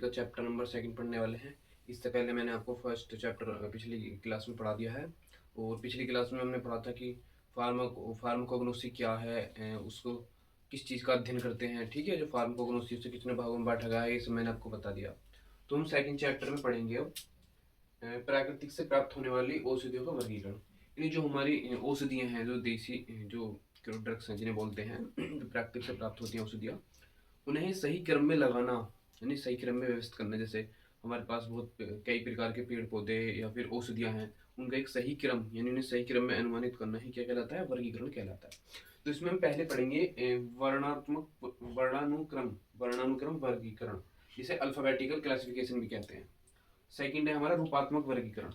का chapter number 2 पढ़ने वाले हैं। इससे पहले मैंने आपको फर्स्ट चैप्टर पिछली क्लास में पढ़ा दिया है और पिछली क्लास में हमने पढ़ा था कि फार्माकोग्नोसी क्या है, उसको किस चीज़ का अध्ययन करते हैं। ठीक है, जो फार्माकोग्नोसी उसे कितने भागों में बांटा गया है, ये सब मैंने आपको बता दिया। तो हम सेकंड चैप्टर में पढ़ेंगे अब प्राकृतिक से प्राप्त होने वाली औषधियों का वर्गीकरण। यानी जो हमारी औषधियाँ हैं, जो देसी जो ड्रग्स हैं जिन्हें बोलते हैं जो प्राकृतिक से प्राप्त होती हैं औषधियाँ, उन्हें सही क्रम में लगाना यानी सही क्रम में व्यवस्थित करना। जैसे हमारे पास बहुत कई प्रकार के पेड़ पौधे या फिर औषधियाँ हैं, उनका एक सही क्रम यानी उन्हें सही क्रम में अनुमानित करना ही क्या कहलाता है, वर्गीकरण कहलाता है। तो इसमें हम पहले पढ़ेंगे वर्णानुक्रम वर्गीकरण, जिसे अल्फाबेटिकल क्लासिफिकेशन भी कहते हैं। सेकंड है हमारा रूपात्मक वर्गीकरण,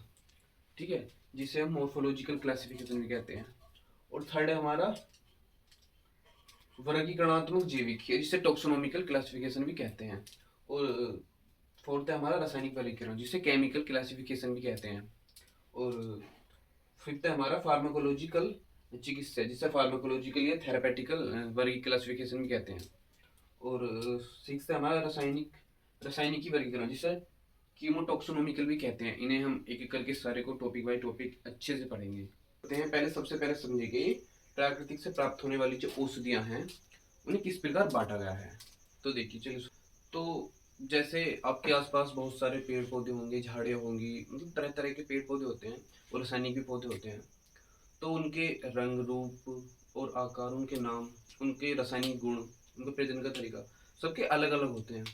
ठीक है, जिसे हम मॉर्फोलॉजिकल क्लासिफिकेशन भी कहते हैं। और थर्ड है हमारा वर्गीकरणात्मक जैविक, जिसे टॉक्सोनॉमिकल क्लासिफिकेशन भी कहते हैं। और फोर्थ है हमारा रासायनिक वर्गीकरण, जिसे केमिकल क्लासिफिकेशन भी कहते हैं। और फिफ्थ है हमारा फार्माकोलॉजिकल चिकित्सा, जिसे फार्माकोलॉजिकल या थेरापेटिकल वर्गीकरण क्लासिफिकेशन भी कहते हैं। और सिक्स्थ है हमारा रासायनिकी वर्गीकरण, जिसे कीमोटॉक्सोनॉमिकल भी कहते हैं। इन्हें हम एक एक करके सारे को टॉपिक बाय टॉपिक अच्छे से पढ़ेंगे। सबसे पहले समझेंगे प्राकृतिक से प्राप्त होने वाली जो औषधियाँ हैं उन्हें किस प्रकार बांटा गया है। तो देखिए चलिए, तो जैसे आपके आसपास बहुत सारे पेड़ पौधे होंगे, झाड़ियाँ होंगी, मतलब तरह तरह के पेड़ पौधे होते हैं और रासायनिक भी पौधे होते हैं। तो उनके रंग रूप और आकार, उनके नाम, उनके रासायनिक गुण, उनके प्रजनन का तरीका सबके अलग अलग होते हैं।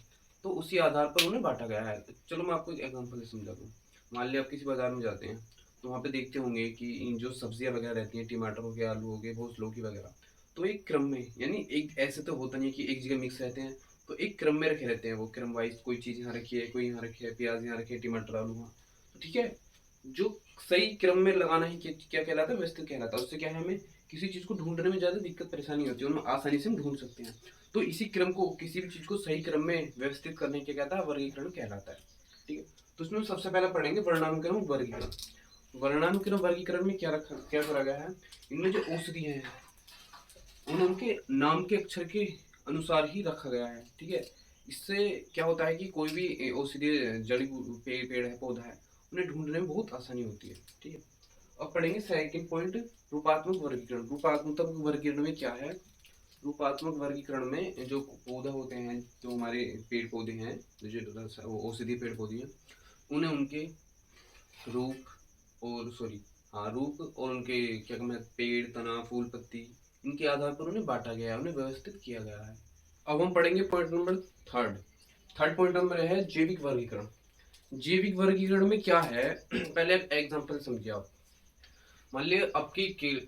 तो उसी आधार पर उन्हें बांटा गया है। चलो मैं आपको एक एग्जाम्पल से समझा दूँ। मान लिया आप किसी बाजार में जाते हैं, तो वहाँ पे देखते होंगे कि इन जो सब्जियां वगैरह रहती हैं, टमाटर हो गया, आलू हो गए, बहुत लौकी वगैरह, तो एक क्रम में, यानी एक ऐसे तो होता नहीं कि एक जगह मिक्स रहते हैं, तो एक क्रम में रखे रहते हैं। वो क्रम वाइज कोई चीज़ यहाँ रखी है, कोई यहाँ रखी है, प्याज यहाँ रखे, टमाटर आलू वहाँ, तो ठीक है। जो सही क्रम में लगाना ही क्या कहलाता है, व्यवस्थित कहलाता है। उससे क्या है, हमें किसी चीज़ को ढूंढने में ज़्यादा दिक्कत परेशानी होती है, उन्हें आसानी से हम ढूंढ सकते हैं। तो इसी क्रम को, किसी भी चीज़ को सही क्रम में व्यवस्थित करने के कहता है वर्गीकरण कहलाता है। ठीक है, तो इसमें सबसे पहले पढ़ेंगे वर्णानुक्रम वर्गीकरण। वर्णानुक्रम वर्गीकरण में क्या करा गया है, इनमें जो औषधियाँ हैं उन्हें उनके नाम के अक्षर के अनुसार ही रखा गया है। ठीक है, इससे क्या होता है कि कोई भी औषधीय पेड़ है, पौधा है, उन्हें ढूंढने में बहुत आसानी होती है। ठीक है, अब पढ़ेंगे सेकंड पॉइंट, रूपात्मक वर्गीकरण। रूपात्मक वर्गीकरण में क्या है, रूपात्मक वर्गीकरण में जो पौधा होते हैं, जो हमारे पेड़ पौधे हैं, जो औषधीय पेड़ पौधे हैं, उन्हें उनके रूप और रूप और उनके क्या कहते हैं, पेड़, तना, फूल, पत्ती, इनके आधार पर उन्हें बांटा गया है, उन्हें व्यवस्थित किया गया है। अब हम पढ़ेंगे point number third point number है जैविक वर्गीकरण। जैविक वर्गीकरण में क्या है पहले एक एग्जांपल समझिए आप। मान लीजिए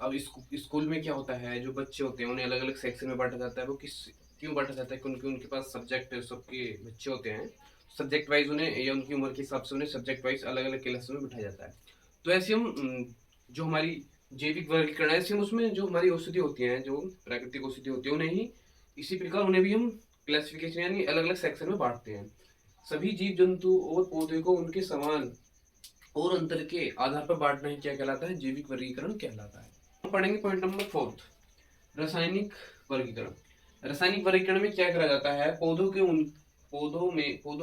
अब स्कूल में क्या होता है, जो बच्चे होते हैं उन्हें अलग अलग सेक्शन में बांटा जाता है। वो क्यों बांटा जाता है, क्योंकि उनके पास सब्जेक्ट, सबके बच्चे होते हैं, सब्जेक्ट वाइज उन्हें, या उनकी उम्र के हिसाब से उन्हें सब्जेक्ट वाइज अलग अलग क्लास में बिठाया जाता है। तो ऐसे हम जो हमारी जैविक वर्गीकरण है, ऐसे हम उसमें जो हमारी औषधि होती हैं, जो प्राकृतिक औषधि होती है, उन्हें ही इसी प्रकार उन्हें भी हम क्लासिफिकेशन यानी अलग अलग सेक्शन में बांटते हैं। सभी जीव जंतु और पौधे को उनके समान और अंतर के आधार पर बांटना ही क्या कहलाता है, जैविक वर्गीकरण कहलाता है। हम पढ़ेंगे पॉइंट नंबर 4, रासायनिक वर्गीकरण। रासायनिक वर्गीकरण में क्या करा जाता है, पौधों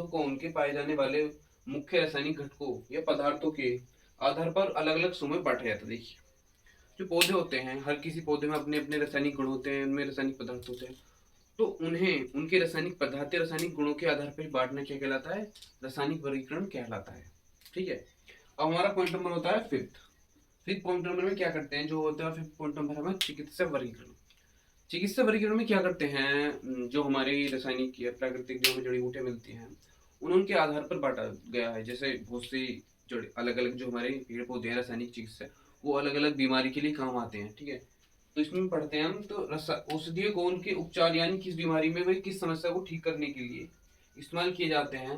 को उनके पाए जाने वाले मुख्य रासायनिक घटकों या पदार्थों के आधार पर अलग अलग समूह में बांटा जाता है। देखिए, जो पौधे होते हैं, हर किसी पौधे में अपने अपने रासायनिक गुण होते हैं, उनमें रासायनिक पदार्थ होते हैं। तो उन्हें उनके रासायनिक पदार्थ, रासायनिक गुणों के आधार पर बांटना क्या कहलाता है, रासायनिक वर्गीकरण कहलाता है। ठीक है, अब हमारा पॉइंट नंबर होता है फिफ्थ पॉइंट नंबर में क्या करते हैं, जो होता है फिफ्थ पॉइंट नंबर हमारा चिकित्सा वर्गीकरण। चिकित्सा वर्गीकरण में क्या करते हैं, जो हमारी रासायनिक या प्राकृतिक जो हमें जड़ी बूटियां मिलती हैं, उनके आधार पर बांटा गया है। जैसे बहुत सी जड़ अलग अलग जो हमारे पेड़ पौधे हैं, रासायनिक चिकित्सा, वो अलग अलग बीमारी के लिए काम आते हैं। ठीक है, तो इसमें पढ़ते हैं हम, तो औषधीय गुण के उपचार यानी किस बीमारी में वे किस समस्या को ठीक करने के लिए इस्तेमाल किए जाते हैं,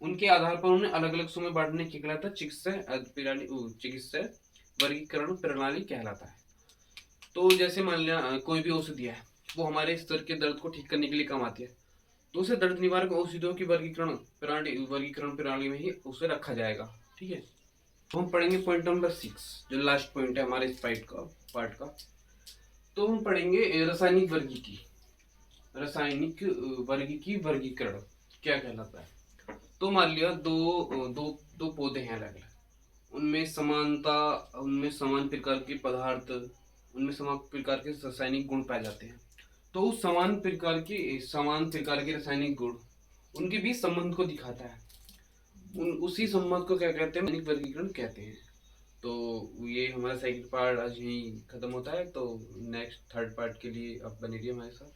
उनके आधार पर उन्हें अलग अलग समूह में बांटने की कहलाता है चिकित्सा वर्गीकरण प्रणाली कहलाता है। तो जैसे मान लिया कोई भी औषधि है, वो हमारे स्तर के दर्द को ठीक करने के लिए काम आती है, तो उसे दर्द निवारक औषधियों की वर्गीकरण प्रणाली में ही उसे रखा जाएगा। ठीक है, तो हम पढ़ेंगे पॉइंट नंबर 6, जो लास्ट पॉइंट है हमारे इस पार्ट का। तो हम पढ़ेंगे रासायनिक वर्गीकरण क्या कहलाता है। तो मान लिया दो पौधे हैं अलग अलग, उनमें समान प्रकार के पदार्थ, उनमें समान प्रकार के रासायनिक गुण पाए जाते हैं। तो उस समान प्रकार के रासायनिक गुण उनके बीच संबंध को दिखाता है। उसी संबंध को क्या कहते हैं, रासायनिक वर्गीकरण कहते हैं। तो ये हमारा सेकंड पार्ट आज यहीं खत्म होता है। तो नेक्स्ट थर्ड पार्ट के लिए आप बने रहिए हमारे साथ।